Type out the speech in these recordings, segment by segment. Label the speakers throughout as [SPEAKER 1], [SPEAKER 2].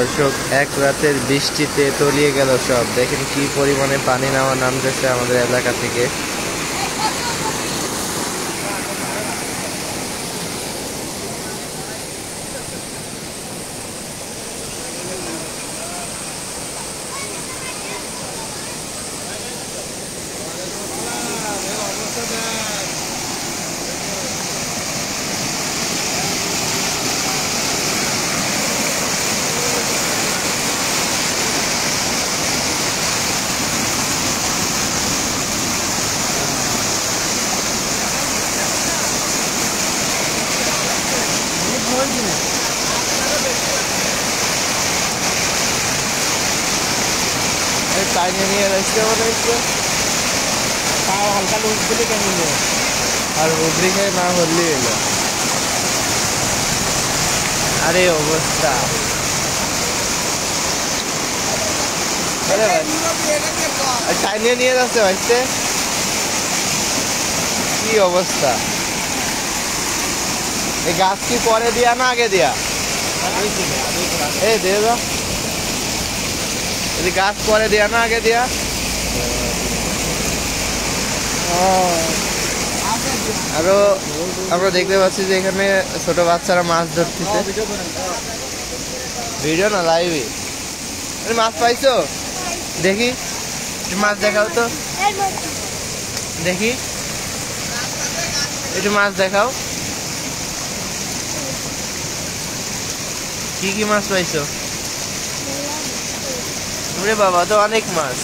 [SPEAKER 1] দর্শক, এক রাতের বৃষ্টিতে তলিয়ে গেল সব। দেখেন কি পরিমাণে পানি নামতেছে আমাদের এলাকা থেকে। চাইনিয়ে নিয়ে আসতে মনে হচ্ছে হালকা লুজগুলি কেন আর উবরি খেয়ে না হলি এলো। আরে অবস্থা, চাইনিয়ে নিয়ে যাচ্ছে ভাইতে, কি অবস্থা। এই গাছ কি পরে দিয়া না আগে দিয়া? এই দিয়ে দাও, গাছ পরে দিয়া না আগে দিয়া? আরো আমরা দেখতে পাচ্ছি যে এখানে ছোট বাচ্চারা মাছ ধরতেছে। ভিডিও না লাইভে। মাছ পাইছো? দেখি মাছ দেখাও তো, দেখি একটু মাছ দেখাও। কি কি মাছ পাইছো? ওরে বাবা, তো অনেক মাছ।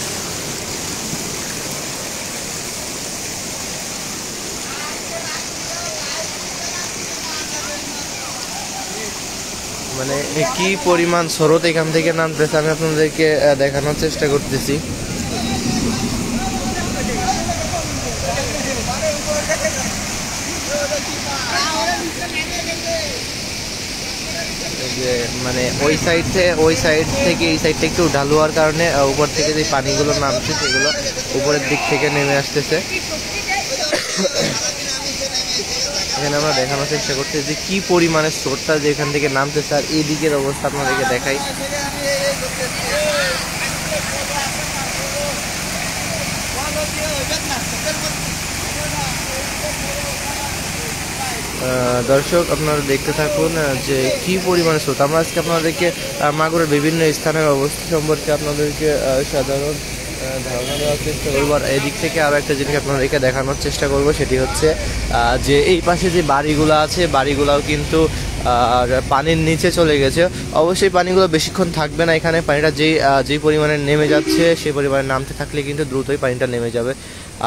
[SPEAKER 1] মানে কি পরিমাণ স্রোত এখান থেকে নামতেছে আমি আপনাদেরকে দেখানোর চেষ্টা করতেছি। যে মানে ওই সাইড থেকে এই সাইডটা একটু ঢালু হওয়ার কারণে উপর থেকে যে পানিগুলো নামছে সেগুলো উপরের দিক থেকে নেমে আসতেছে। এখানে আমরা দেখানোর চেষ্টা করতেছি যে কি পরিমাণে স্রোতটা যে এখান থেকে নামতেছে। আর এই দিকের অবস্থা আপনাদেরকে দেখাই। দর্শক, আপনারা দেখতে থাকুন যে কি পরিমাণে স্রোত। আমরা আজকে আপনাদেরকে মাগুরের বিভিন্ন স্থানের অবস্থা সম্পর্কে আপনাদেরকে সাধারণ ধারণা দেওয়ার চেষ্টা করবো। আর এদিক থেকে আরও একটা জিনিস আপনাদেরকে দেখানোর চেষ্টা করব, সেটি হচ্ছে যে এই পাশে যে বাড়িগুলো আছে বাড়িগুলোও কিন্তু পানির নিচে চলে গেছে। অবশ্যই পানিগুলো বেশিক্ষণ থাকবে না এখানে। পানিটা যেই পরিমাণে নেমে যাচ্ছে সেই পরিমাণে নামতে থাকলে কিন্তু দ্রুতই পানিটা নেমে যাবে।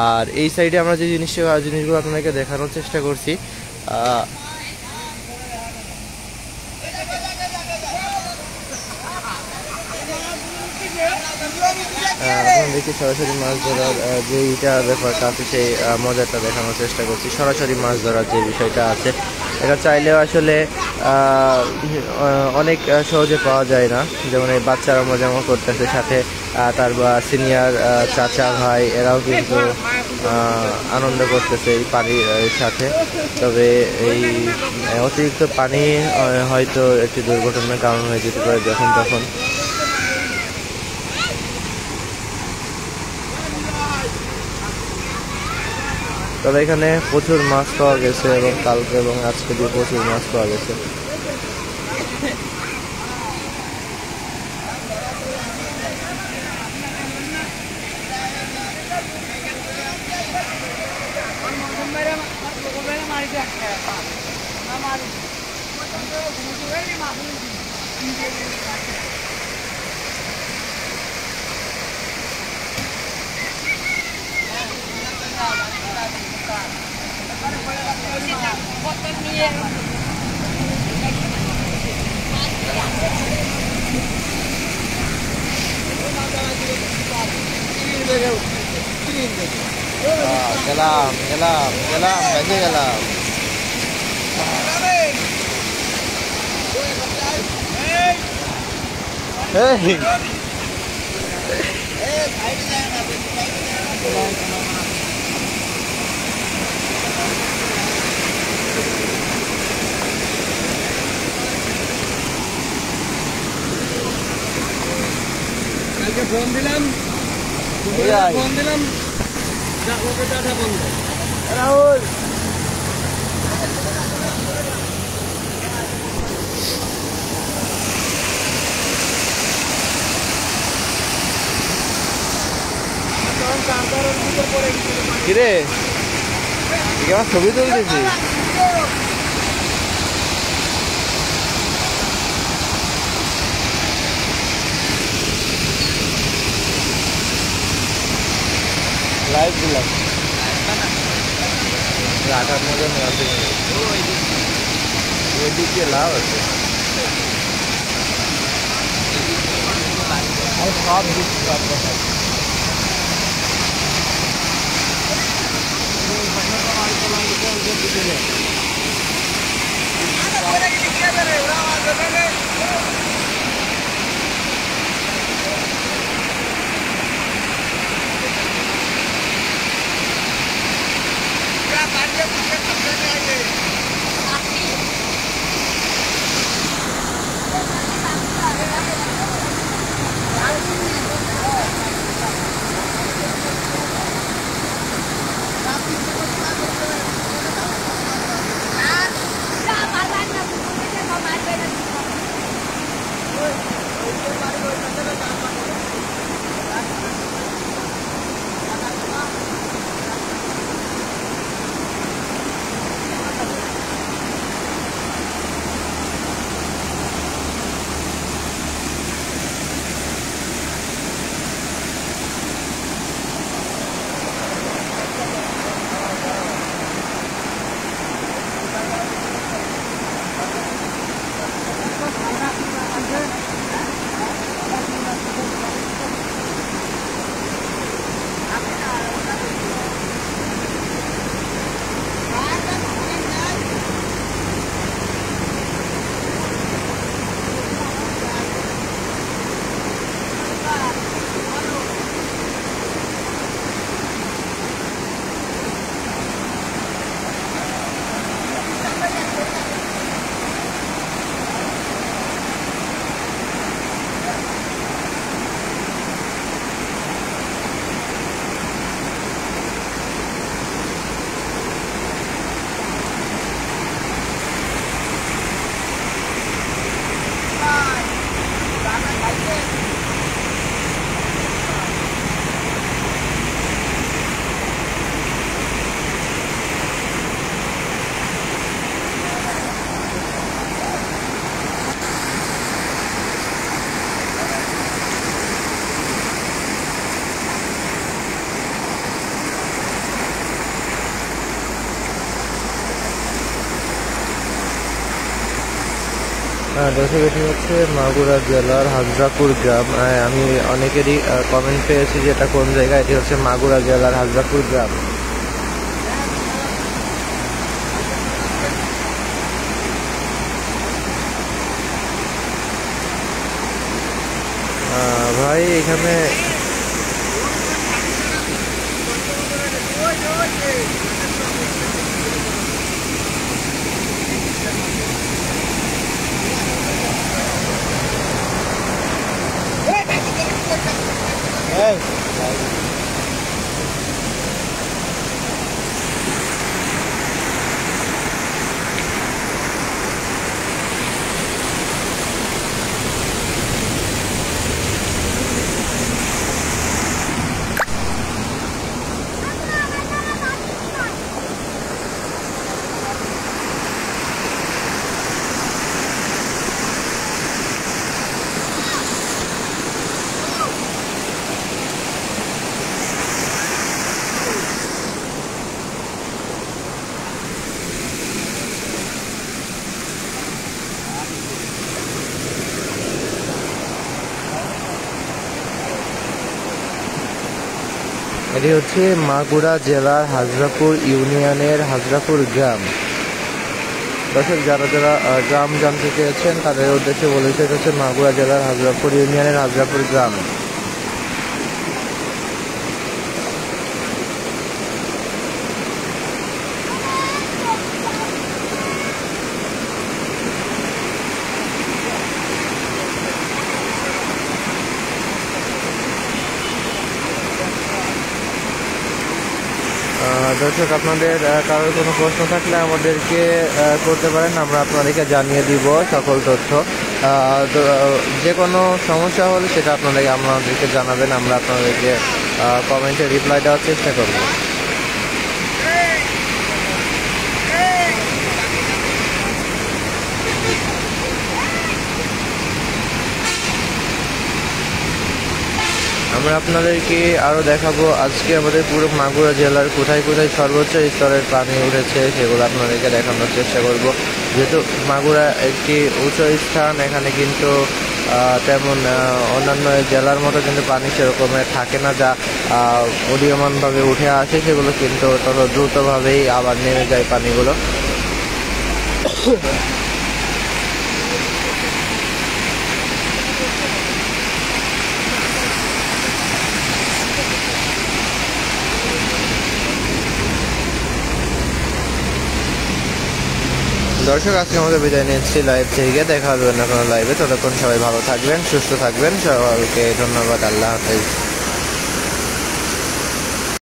[SPEAKER 1] আর এই সাইডে আমরা যে জিনিসগুলো আপনাদেরকে দেখানোর চেষ্টা করছি, আপনাদেরকে সরাসরি মাছ ধরার যে ব্যাপারটা আছে সেই মজাটা দেখানোর চেষ্টা করছি। সরাসরি মাছ ধরার যে বিষয়টা আছে এটা চাইলেও আসলে অনেক সহজে পাওয়া যায় না। যেমন এই বাচ্চারা মজা করতেছে, সাথে তার সিনিয়র চাচা ভাই এরাও কিন্তু আনন্দ করতেছে এই পানির সাথে। তবে এই অতিরিক্ত পানি হয়তো একটি দুর্ঘটনার কারণ হয়ে যেতে পারে যখন তখন। তবে এখানে প্রচুর মাছ পাওয়া গেছে এবং কালকে এবং আজকে দিয়ে প্রচুর মাছ পাওয়া গেছে। গেলাম বেঁচে গেলাম।
[SPEAKER 2] কালকে ফোন দিলাম, ফোন দিলাম, ওকে ডাটা বন্ধ।
[SPEAKER 1] রাহুল কিরে আমার ছবি তুলতেছি। লাইভ দিলাম আটার মধ্যে ওইদিকে লাভ আছে সব দিচ্ছি সব কথা দর্শক এটি হচ্ছে মাগুরা জেলার হাজরাপুর গ্রাম। আমি অনেকেরই কমেন্ট পেয়েছি যে এটা কোন জায়গা। এটি হচ্ছে মাগুরা জেলার হাজরাপুর গ্রাম। ভাই এখানে এটি হচ্ছে মাগুরা জেলার হাজরাপুর ইউনিয়নের হাজরাপুর গ্রাম। দর্শক যারা যারা গ্রাম জানতে চেয়েছেন তাদের উদ্দেশ্যে বলেছে এটা হচ্ছে মাগুরা জেলার হাজরাপুর ইউনিয়নের হাজরাপুর গ্রাম। দর্শক আপনাদের কারোর কোনো প্রশ্ন থাকলে আমাদেরকে করতে পারেন, আমরা আপনাদেরকে জানিয়ে দিব সকল তথ্য। যে কোনো সমস্যা হলে সেটা আমাদেরকে জানাবেন, আমরা আপনাদেরকে কমেন্টে রিপ্লাই দেওয়ার চেষ্টা করব। আমরা আপনাদেরকে আরও দেখাবো আজকে আমাদের পুরো মাগুরা জেলার কোথায় কোথায় সর্বোচ্চ স্তরের পানি উঠেছে, সেগুলো আপনাদেরকে দেখানোর চেষ্টা করব। যেহেতু মাগুরা একটি উঁচু স্থান, এখানে কিন্তু তেমন অন্যান্য জেলার মতো কিন্তু পানি সেরকমের থাকে না, যা উদীয়মানভাবে উঠে আসে সেগুলো কিন্তু তত দ্রুতভাবেই আবার নেমে যায় পানিগুলো। দর্শক আজকে আমাদের বিদায় নিচ্ছি লাইভ থেকে, দেখা হবে অন্য কোনো লাইভে। ততক্ষণ সবাই ভালো থাকবেন, সুস্থ থাকবেন, সকলকে ধন্যবাদ, আল্লাহ হাফেজ।